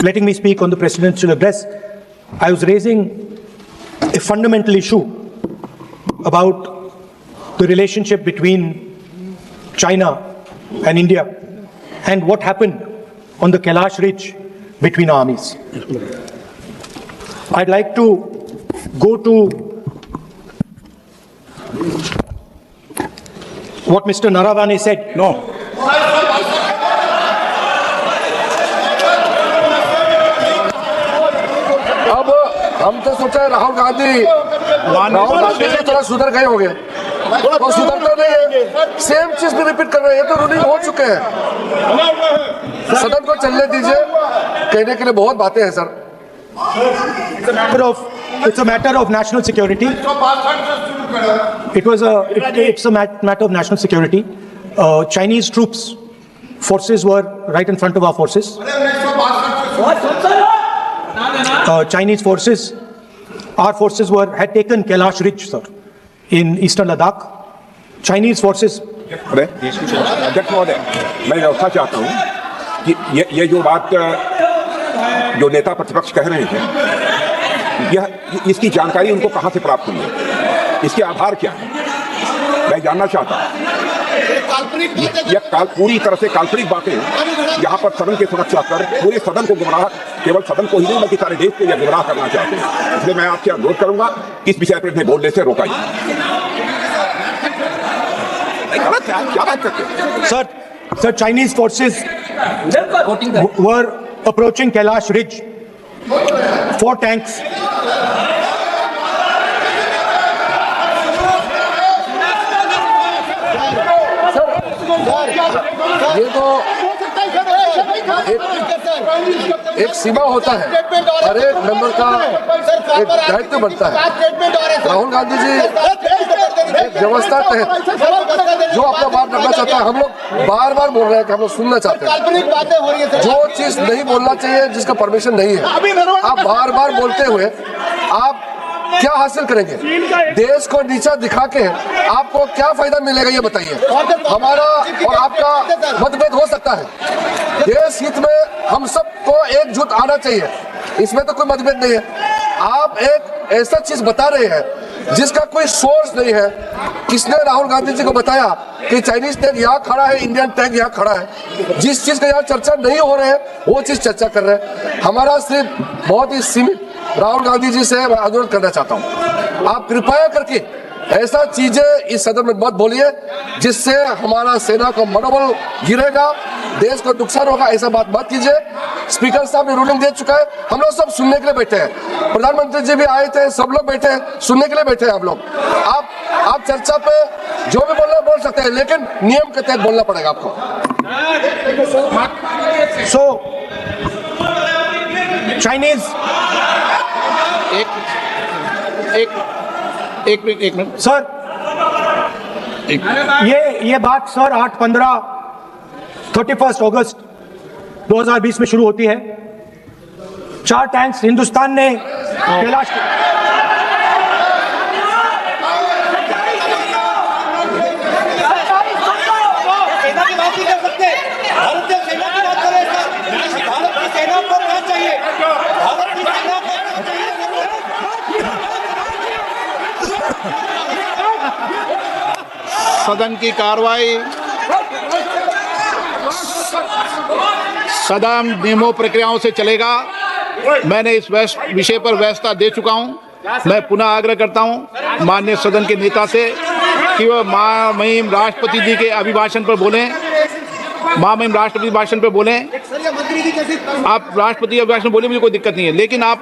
letting me speak on the presidential address, I was raising a fundamental issue about the relationship between China and India and what happened on the Kailash Ridge between armies. I'd like to go to what Mr. Naravane said. No. अब हम तो सोचा राहुल गांधी थोड़ा सुधर गए होंगे, तो सुधरते नहीं है, सेम चीज भी रिपीट कर रहे हैं। तो रूलिंग हो चुके हैं, सदन को चलने दीजिए। कहने के लिए बहुत बातें हैं sir. It's a matter of national security. It's a matter of national security. Chinese troops, forces were right in front of our forces. Chinese forces, our forces had taken Kailash Ridge, sir, in eastern Ladakh. Chinese forces. अध्यक्ष महोदय, मैं व्यवस्था चाहता हूँ कि ये जो बात जो नेता प्रतिपक्ष कह रहे हैं, यह इसकी जानकारी उनको कहां से प्राप्त हुई है, इसके आधार क्या है, मैं जानना चाहता हूं। यह पूरी तरह से काल्पनिक बातें यहाँ पर सदन की सुरक्षा कर पूरे सदन को गुमराह, केवल सदन को ही नहीं बल्कि सारे देश को यह गुमराह करना चाहते हैं। इसलिए मैं आपसे अनुरोध करूंगा इस विषय पर इन्हें बोलने से रोकाइए। क्या बात करते हैं? Sir, Chinese forces were approaching Kailash Ridge. 4 tanks. ये तो एक सीमा होता है, हर एक मेंबर का एक दायित्व बनता है। राहुल गांधी जी एक व्यवस्था तहत जो अपना बात रखना चाहता है, हम लोग बार बार बोल रहे हैं कि हम लोग सुनना चाहते हैं। जो चीज नहीं बोलना चाहिए, जिसका परमिशन नहीं है, आप बार बार बोलते हुए आप क्या हासिल करेंगे? देश को नीचा दिखा के आपको क्या फायदा मिलेगा, ये बताइए। हमारा और आपका मतभेद हो सकता है, देश हित में हम सबको एकजुट आना चाहिए, इसमें तो कोई मतभेद नहीं है। आप एक ऐसा चीज बता रहे हैं जिसका कोई सोर्स नहीं है। किसने राहुल गांधी जी को बताया कि चाइनीज टैंक यहाँ खड़ा है, इंडियन टैंक यहाँ खड़ा है? जिस चीज का यहाँ चर्चा नहीं हो रहे हैं वो चीज चर्चा कर रहे हैं। हमारा सिर्फ बहुत ही सीमित राहुल गांधी जी से मैं अनुरोध करना चाहता हूं, आप कृपया करके ऐसा चीजें इस सदन में मत बोलिए जिससे हमारा सेना का मनोबल गिरेगा, देश को नुकसान होगा। ऐसा बात मत कीजिए। स्पीकर साहब ने रूलिंग दे चुका है, हम लोग सब सुनने के लिए बैठे हैं। प्रधानमंत्री जी भी आए थे, सब लोग बैठे हैं, सुनने के लिए बैठे हैं। आप लोग आप चर्चा पे जो भी बोलना बोल सकते हैं, लेकिन नियम के तहत बोलना पड़ेगा आपको। So, Chinese. एक मिनट सर, ये बात सर 31 अगस्त 2020 में शुरू होती है। 4 टैंक्स हिंदुस्तान ने कैलाश सदन की कार्रवाई सदन नियमों प्रक्रियाओं से चलेगा। मैंने इस विषय पर व्यवस्था दे चुका हूं। मैं पुनः आग्रह करता हूं माननीय सदन के नेता से कि वह महामहिम राष्ट्रपति जी के अभिभाषण पर बोलें, महामहिम राष्ट्रपति भाषण पर बोलें। आप राष्ट्रपति अभिभाषण बोले, मुझे कोई दिक्कत नहीं है, लेकिन आप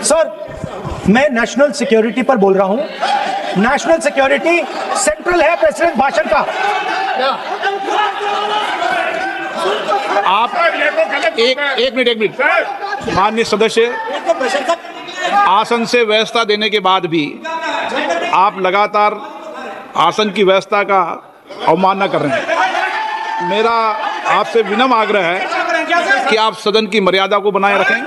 सर, मैं नेशनल सिक्योरिटी पर बोल रहा हूं। नेशनल सिक्योरिटी सेंट्रल है प्रेसिडेंट भाषण का। आप एक मिनट माननीय सदस्य, आसन से व्यवस्था देने के बाद भी आप लगातार आसन की व्यवस्था का अवमानना कर रहे हैं। मेरा आपसे विनम्र आग्रह है कि आप सदन की मर्यादा को बनाए रखें।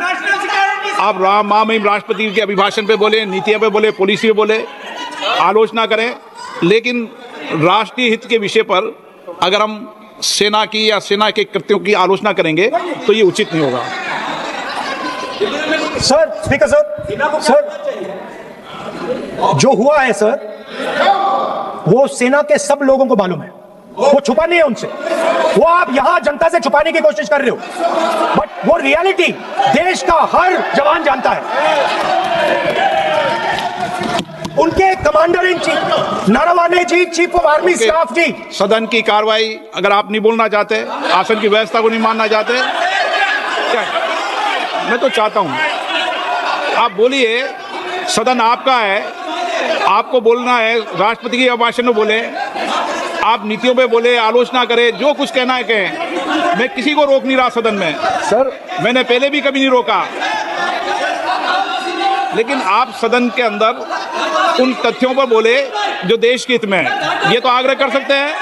आप महामहिम राष्ट्रपति के अभिभाषण पे बोले, नीतियों पे बोले, पॉलिसी पे बोले, आलोचना करें, लेकिन राष्ट्रीय हित के विषय पर अगर हम सेना की या सेना के कृत्यों की आलोचना करेंगे तो ये उचित नहीं होगा। सर, स्पीकर सर, जो हुआ है सर, वो सेना के सब लोगों को मालूम है, वो छुपा नहीं है उनसे, वो आप यहां जनता से छुपाने की कोशिश कर रहे हो, बट वो रियलिटी देश का हर जवान जानता है। उनके commander in chief Naravane ji, chief of army staff ji. सदन की कार्रवाई अगर आप नहीं बोलना चाहते, आसन की व्यवस्था को नहीं मानना चाहते, क्या मैं तो चाहता हूं आप बोलिए, सदन आपका है, आपको बोलना है, राष्ट्रपति के अभिभाषण में बोले, आप नीतियों पे बोले, आलोचना करें, जो कुछ कहना है कहें, मैं किसी को रोक नहीं रहा सदन में सर, मैंने पहले भी कभी नहीं रोका, लेकिन आप सदन के अंदर उन तथ्यों पर बोले जो देश के हित में है, ये तो आग्रह कर सकते हैं।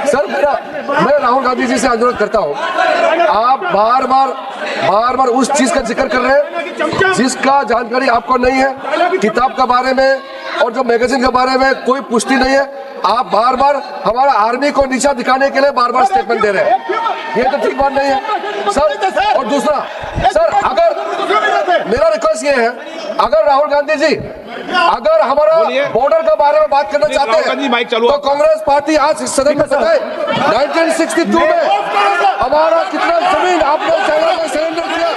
सर, मैं राहुल गांधी जी से अनुरोध करता हूं, आप बार बार उस चीज का जिक्र कर रहे हैं जिसका जानकारी आपको नहीं है। किताब के बारे में और जो मैगजीन के बारे में कोई पुष्टि नहीं है। आप बार बार हमारा आर्मी को नीचा दिखाने के लिए बार बार स्टेटमेंट दे रहे हैं, ये तो ठीक बात नहीं है सर। और दूसरा सर, अगर मेरा रिक्वेस्ट ये है, अगर राहुल गांधी जी अगर हमारा बॉर्डर के बारे में बात करना चाहते हैं तो कांग्रेस पार्टी आज इस सदन में बताए 1962 में हमारा कितना जमीन आपने चाइना में सरेंडर किया।